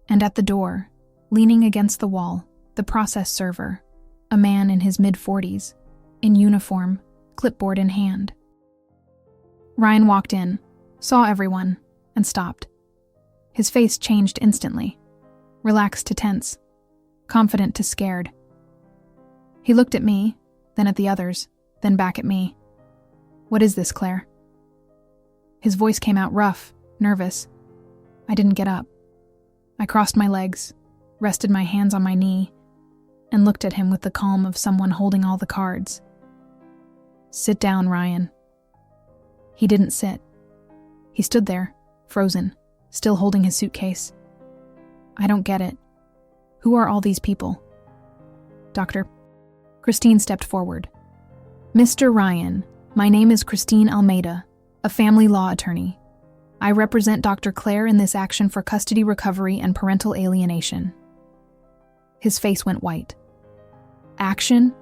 And at the door, leaning against the wall, the process server, a man in his mid-40s, in uniform, clipboard in hand. Ryan walked in, saw everyone, and stopped. His face changed instantly, relaxed to tense, confident to scared. He looked at me, then at the others, then back at me. "What is this, Claire?" His voice came out rough, nervous. I didn't get up. I crossed my legs, rested my hands on my knee, and looked at him with the calm of someone holding all the cards. "Sit down, Ryan." He didn't sit. He stood there, frozen, still holding his suitcase. "I don't get it. Who are all these people?" Doctor. Christine stepped forward. "Mr. Ryan, my name is Christine Almeida, a family law attorney. I represent Dr. Claire in this action for custody recovery and parental alienation." His face went white. "Action?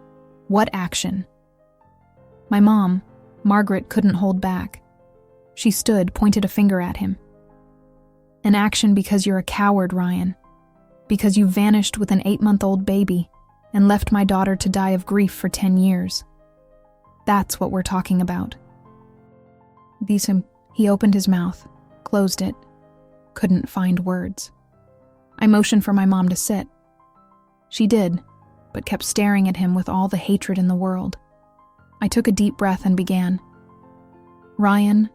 What action?" My mom, Margaret, couldn't hold back. She stood, pointed a finger at him. "An action because you're a coward, Ryan. Because you vanished with an 8-month-old baby and left my daughter to die of grief for 10 years. That's what we're talking about." He opened his mouth, closed it, couldn't find words. I motioned for my mom to sit. She did, but kept staring at him with all the hatred in the world. I took a deep breath and began. "Ryan,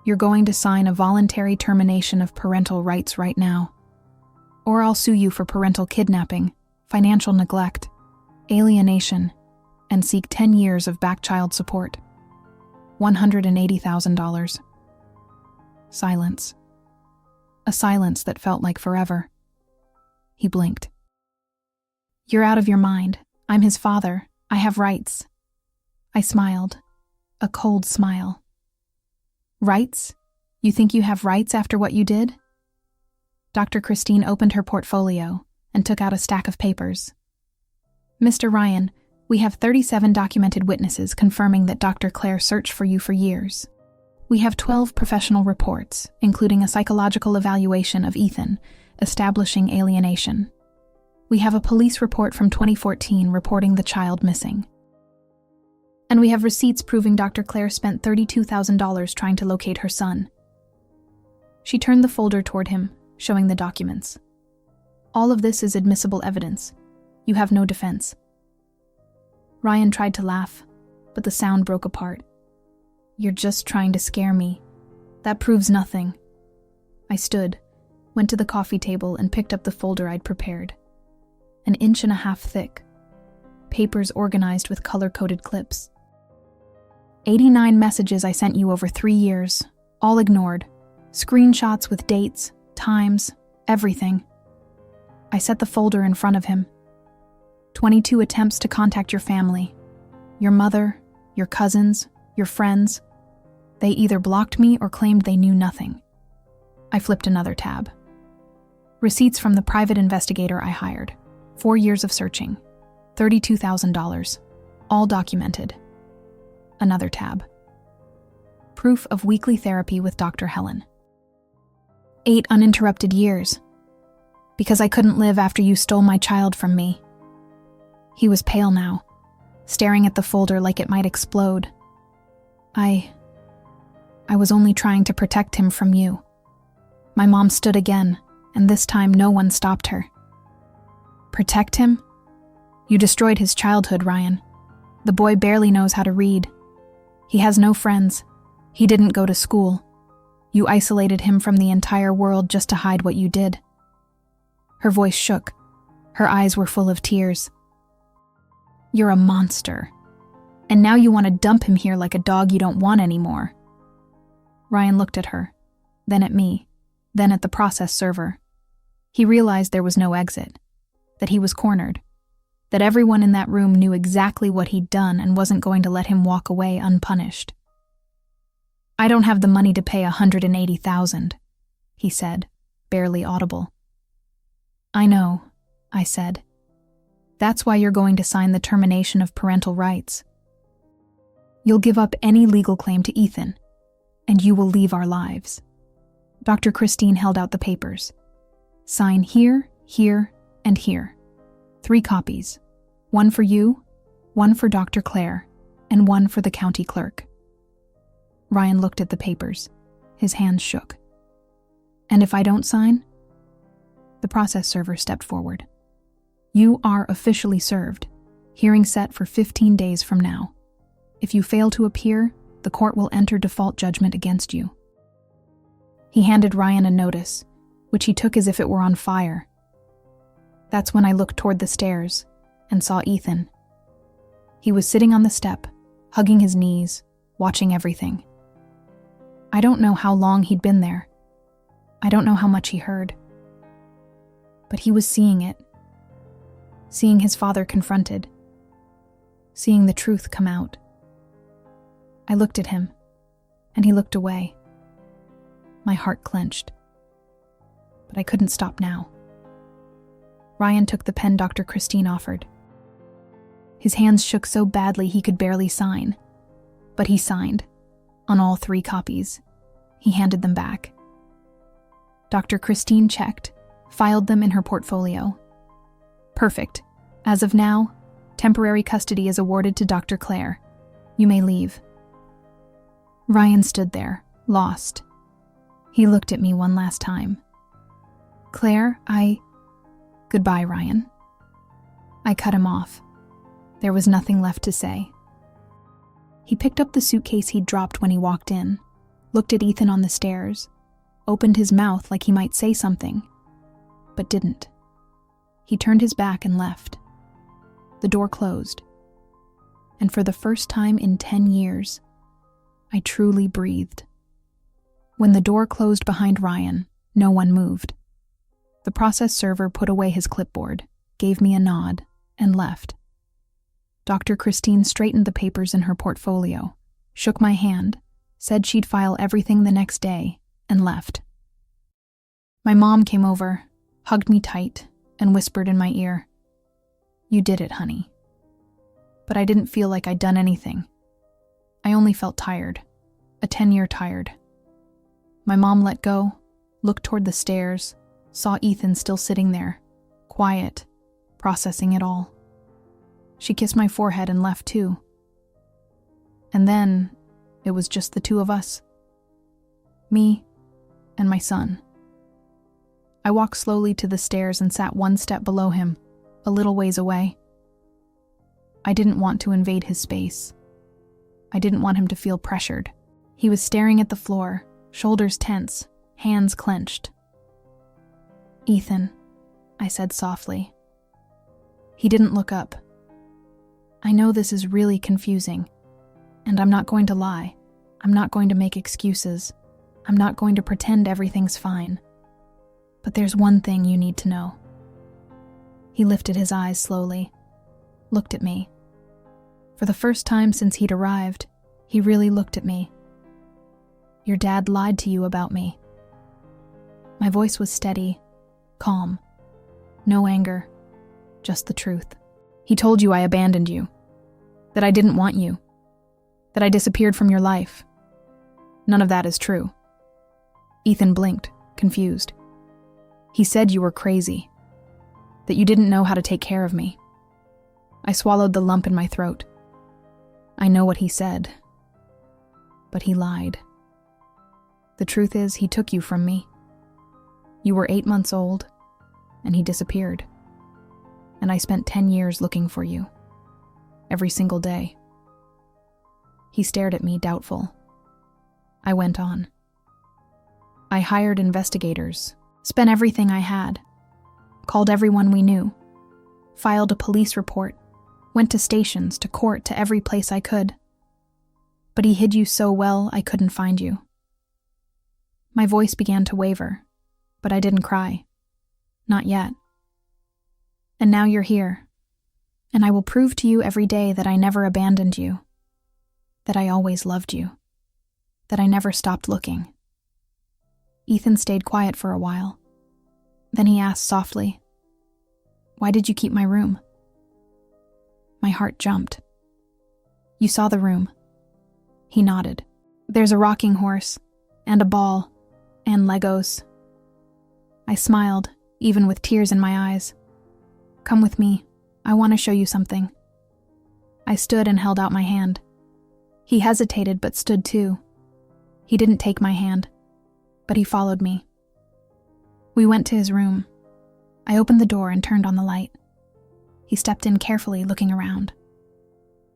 you're going to sign a voluntary termination of parental rights right now. Or I'll sue you for parental kidnapping, financial neglect, alienation, and seek 10 years of back child support. $180,000. Silence. A silence that felt like forever. He blinked. "You're out of your mind. I'm his father. I have rights." I smiled. A cold smile. "Rights? You think you have rights after what you did?" Dr. Christine opened her portfolio and took out a stack of papers. "Mr. Ryan, we have 37 documented witnesses confirming that Dr. Claire searched for you for years. We have 12 professional reports, including a psychological evaluation of Ethan, establishing alienation. We have a police report from 2014 reporting the child missing. And we have receipts proving Dr. Claire spent $32,000 trying to locate her son." She turned the folder toward him, showing the documents. All of this is admissible evidence. You have no defense. Ryan tried to laugh, but the sound broke apart. You're just trying to scare me. That proves nothing. I stood, went to the coffee table and picked up the folder I'd prepared. 1.5 inches thick. Papers organized with color-coded clips. 89 messages I sent you over 3 years, all ignored. Screenshots with dates, times, everything. I set the folder in front of him. 22 attempts to contact your family. Your mother, your cousins, your friends. They either blocked me or claimed they knew nothing. I flipped another tab. Receipts from the private investigator I hired. 4 years of searching. $32,000. All documented. Another tab. Proof of weekly therapy with Dr. Helen. 8 uninterrupted years. Because I couldn't live after you stole my child from me. He was pale now, staring at the folder like it might explode. I was only trying to protect him from you. My mom stood again, and this time no one stopped her. Protect him? You destroyed his childhood, Ryan. The boy barely knows how to read. He has no friends. He didn't go to school. You isolated him from the entire world just to hide what you did. Her voice shook. Her eyes were full of tears. You're a monster. And now you want to dump him here like a dog you don't want anymore. Ryan looked at her, then at me, then at the process server. He realized there was no exit, that he was cornered, that everyone in that room knew exactly what he'd done and wasn't going to let him walk away unpunished. I don't have the money to pay $180,000, he said, barely audible. I know, I said. That's why you're going to sign the termination of parental rights. You'll give up any legal claim to Ethan, and you will leave our lives. Dr. Christine held out the papers. Sign here, here, and here. 3 copies. 1 for you, 1 for Dr. Claire, and 1 for the county clerk. Ryan looked at the papers. His hands shook. And if I don't sign? The process server stepped forward. You are officially served. Hearing set for 15 days from now. If you fail to appear, the court will enter default judgment against you. He handed Ryan a notice, which he took as if it were on fire. That's when I looked toward the stairs and saw Ethan. He was sitting on the step, hugging his knees, watching everything. I don't know how long he'd been there. I don't know how much he heard. But he was seeing it. Seeing his father confronted. Seeing the truth come out. I looked at him, and he looked away. My heart clenched. But I couldn't stop now. Ryan took the pen Dr. Christine offered. His hands shook so badly he could barely sign. But he signed, on all 3 copies. He handed them back. Dr. Christine checked, filed them in her portfolio. Perfect. As of now, temporary custody is awarded to Dr. Claire. You may leave. Ryan stood there, lost. He looked at me one last time. Claire, Goodbye, Ryan. I cut him off. There was nothing left to say. He picked up the suitcase he'd dropped when he walked in, looked at Ethan on the stairs, opened his mouth like he might say something, but didn't. He turned his back and left. The door closed. And for the first time in 10 years, I truly breathed. When the door closed behind Ryan, no one moved. The process server put away his clipboard, gave me a nod, and left. Dr. Christine straightened the papers in her portfolio, shook my hand, said she'd file everything the next day, and left. My mom came over, hugged me tight, and whispered in my ear, "You did it, honey." But I didn't feel like I'd done anything. I only felt tired, a 10-year tired. My mom let go, looked toward the stairs, saw Ethan still sitting there, quiet, processing it all. She kissed my forehead and left too. And then it was just the 2 of us. Me and my son. I walked slowly to the stairs and sat one step below him, a little ways away. I didn't want to invade his space. I didn't want him to feel pressured. He was staring at the floor, shoulders tense, hands clenched. "Ethan," I said softly. He didn't look up. "I know this is really confusing, and I'm not going to lie. I'm not going to make excuses. I'm not going to pretend everything's fine. But there's one thing you need to know." He lifted his eyes slowly, looked at me. For the first time since he'd arrived, he really looked at me. "Your dad lied to you about me." My voice was steady, calm. No anger, just the truth. "He told you I abandoned you, that I didn't want you, that I disappeared from your life. None of that is true." Ethan blinked, confused. "He said you were crazy, that you didn't know how to take care of me." I swallowed the lump in my throat. I know what he said, but he lied. The truth is, he took you from me. You were 8 months old, and he disappeared. And I spent 10 years looking for you, every single day. He stared at me, doubtful. I went on. "I hired investigators, spent everything I had, called everyone we knew, filed a police report, went to stations, to court, to every place I could. But he hid you so well I couldn't find you." My voice began to waver, but I didn't cry. Not yet. "And now you're here, and I will prove to you every day that I never abandoned you, that I always loved you, that I never stopped looking." Ethan stayed quiet for a while. Then he asked softly, "Why did you keep my room?" My heart jumped. "You saw the room." He nodded. "There's a rocking horse, and a ball, and Legos." I smiled, even with tears in my eyes. "Come with me. I want to show you something." I stood and held out my hand. He hesitated but stood too. He didn't take my hand, but he followed me. We went to his room. I opened the door and turned on the light. He stepped in carefully, looking around.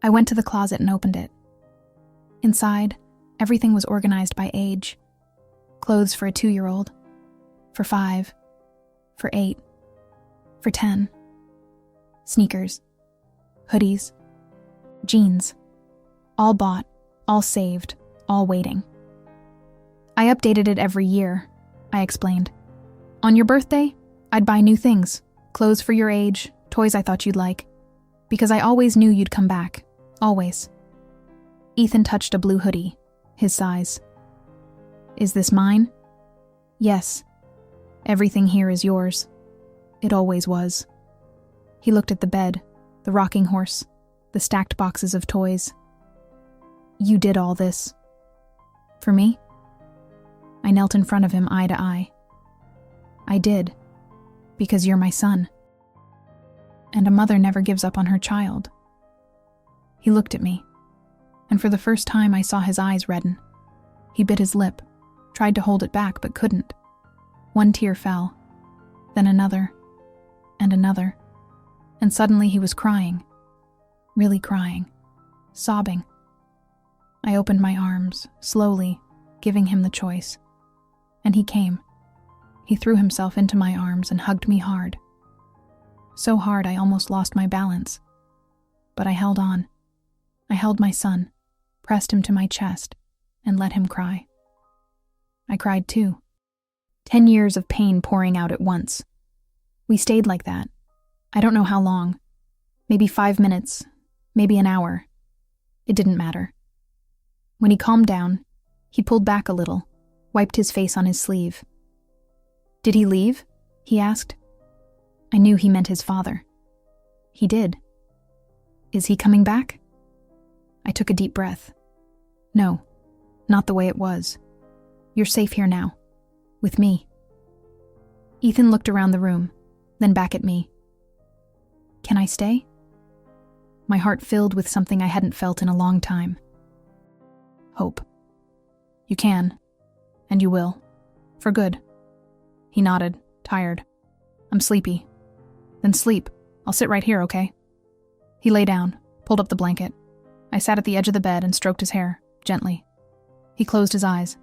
I went to the closet and opened it. Inside, everything was organized by age. Clothes for a 2-year-old, for 5, for 8, for 10. Sneakers, hoodies, jeans. All bought, all saved, all waiting. I updated it every year, I explained. On your birthday, I'd buy new things, clothes for your age, toys I thought you'd like, because I always knew you'd come back, always. Ethan touched a blue hoodie, his size. "Is this mine?" "Yes. Everything here is yours. It always was." He looked at the bed, the rocking horse, the stacked boxes of toys. "You did all this. For me?" I knelt in front of him, eye to eye. "I did, because you're my son. And a mother never gives up on her child." He looked at me, and for the first time I saw his eyes redden. He bit his lip, tried to hold it back but couldn't. One tear fell, then another, and suddenly he was crying, really crying, sobbing. I opened my arms, slowly, giving him the choice. And he came. He threw himself into my arms and hugged me hard. So hard I almost lost my balance. But I held on. I held my son, pressed him to my chest, and let him cry. I cried too. 10 years of pain pouring out at once. We stayed like that. I don't know how long. Maybe 5 minutes, maybe an hour. It didn't matter. When he calmed down, he pulled back a little, wiped his face on his sleeve. "Did he leave?" he asked. I knew he meant his father. He did. "Is he coming back?" I took a deep breath. "No, not the way it was. You're safe here now, with me." Ethan looked around the room, then back at me. "Can I stay?" My heart filled with something I hadn't felt in a long time. Hope. "You can, and you will, for good." He nodded, Tired. I'm sleepy. Then sleep. I'll sit right here, okay? He lay down, pulled up the blanket. I sat at the edge of the bed and stroked his hair, gently. He closed his eyes.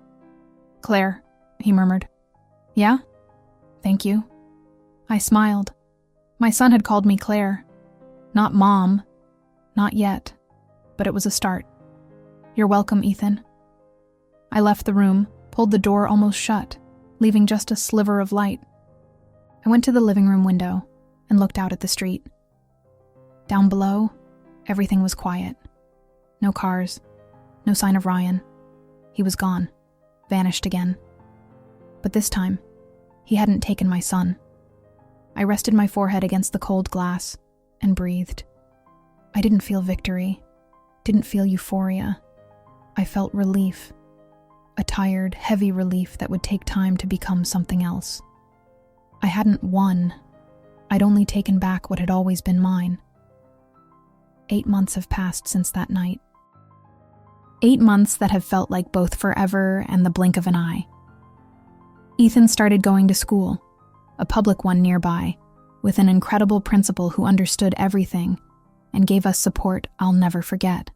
Claire, he murmured. Yeah? Thank you. I smiled. My son had called me Claire. Not Mom. Not yet. But it was a start. You're welcome, Ethan. I left the room, pulled the door almost shut, leaving just a sliver of light. I went to the living room window and looked out at the street. Down below, everything was quiet. No cars, no sign of Ryan. He was gone, vanished again. But this time, he hadn't taken my son. I rested my forehead against the cold glass and breathed. I didn't feel victory, didn't feel euphoria. I felt relief, a tired, heavy relief that would take time to become something else. I hadn't won. I'd only taken back what had always been mine. 8 months have passed since that night. 8 months that have felt like both forever and the blink of an eye. Ethan started going to school, a public one nearby, with an incredible principal who understood everything and gave us support I'll never forget.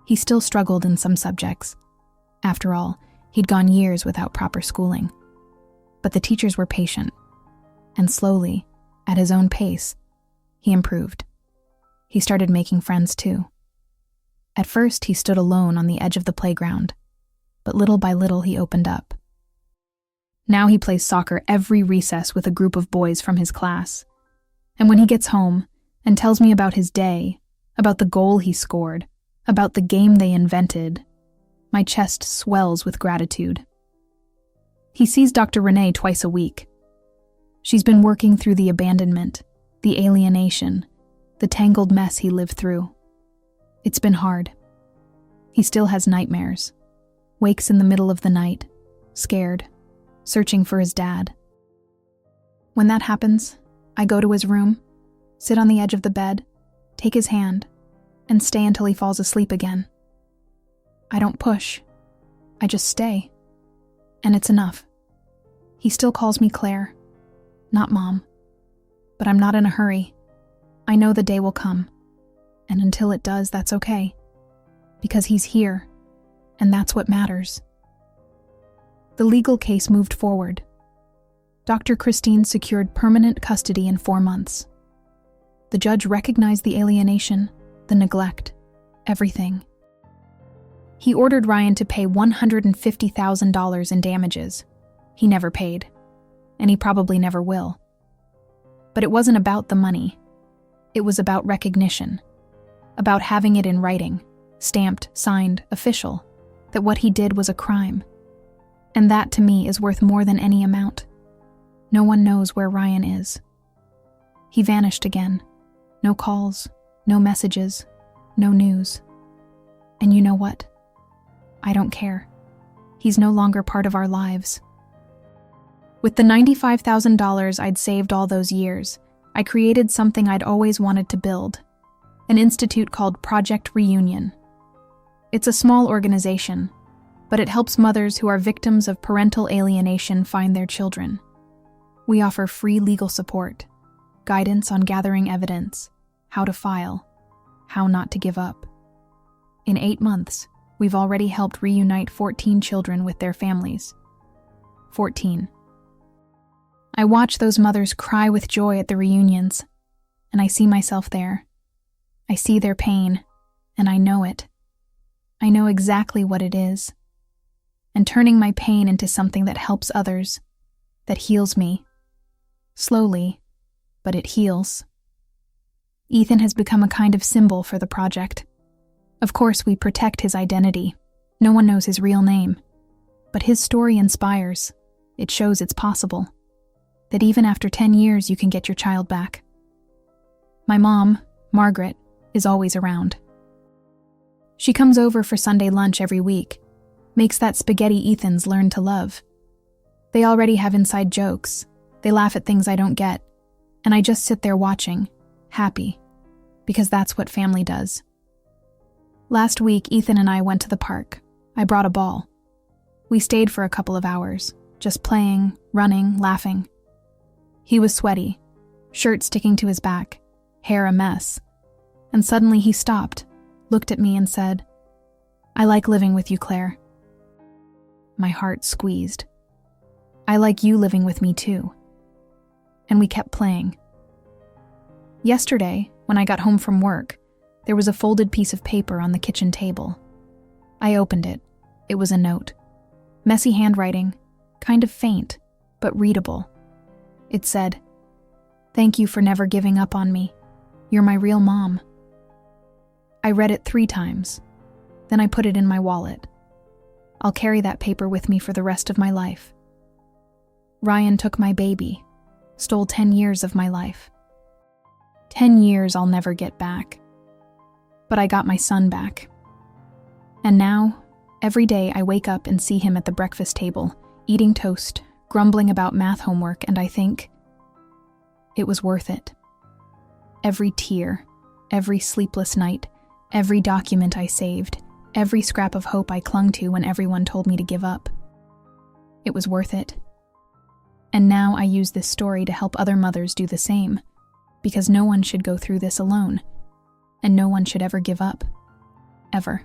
He still struggled in some subjects. After all, he'd gone years without proper schooling. But the teachers were patient, and slowly, at his own pace, he improved. He started making friends too. At first, he stood alone on the edge of the playground, but little by little he opened up. Now he plays soccer every recess with a group of boys from his class. And when he gets home and tells me about his day, about the goal he scored, about the game they invented, my chest swells with gratitude. He sees Dr. Renee twice a week. She's been working through the abandonment, the alienation, the tangled mess he lived through. It's been hard. He still has nightmares, wakes in the middle of the night, scared, searching for his dad. When that happens, I go to his room, sit on the edge of the bed, take his hand, and stay until he falls asleep again. I don't push. I just stay. And it's enough. He still calls me Claire, not Mom. But I'm not in a hurry. I know the day will come. And until it does, that's okay. Because he's here, and that's what matters. The legal case moved forward. Dr. Christine secured permanent custody in 4 months. The judge recognized the alienation, the neglect, everything. He ordered Ryan to pay $150,000 in damages. He never paid, and he probably never will. But it wasn't about the money. It was about recognition, about having it in writing, stamped, signed, official, that what he did was a crime. And that, to me, is worth more than any amount. No one knows where Ryan is. He vanished again. No calls, no messages, no news. And you know what? I don't care. He's no longer part of our lives. With the $95,000 I'd saved all those years, I created something I'd always wanted to build, an institute called Project Reunion. It's a small organization, but it helps mothers who are victims of parental alienation find their children. We offer free legal support, guidance on gathering evidence, how to file, how not to give up. In 8 months, we've already helped reunite 14 children with their families. 14. I watch those mothers cry with joy at the reunions, and I see myself there. I see their pain, and I know it. I know exactly what it is. And turning my pain into something that helps others, that heals me. Slowly, but it heals. Ethan has become a kind of symbol for the project. Of course, we protect his identity. No one knows his real name. But his story inspires. It shows it's possible. That even after 10 years, you can get your child back. My mom, Margaret, is always around. She comes over for Sunday lunch every week, makes that spaghetti Ethan's learned to love. They already have inside jokes. They laugh at things I don't get. And I just sit there watching, happy, because that's what family does. Last week, Ethan and I went to the park. I brought a ball. We stayed for a couple of hours, just playing, running, laughing. He was sweaty, shirt sticking to his back, hair a mess. And suddenly he stopped, looked at me and said, "I like living with you, Claire." My heart squeezed. "I like you living with me too." And we kept playing. Yesterday, when I got home from work, there was a folded piece of paper on the kitchen table. I opened it. It was a note. Messy handwriting, kind of faint, but readable. It said, "Thank you for never giving up on me. You're my real mom." I read it 3 times. Then I put it in my wallet. I'll carry that paper with me for the rest of my life. Ryan took my baby, stole 10 years of my life. 10 years I'll never get back. But I got my son back. And now, every day I wake up and see him at the breakfast table, eating toast, grumbling about math homework, and I think, it was worth it. Every tear, every sleepless night, every document I saved, every scrap of hope I clung to when everyone told me to give up. It was worth it. And now I use this story to help other mothers do the same, because no one should go through this alone, and no one should ever give up. Ever.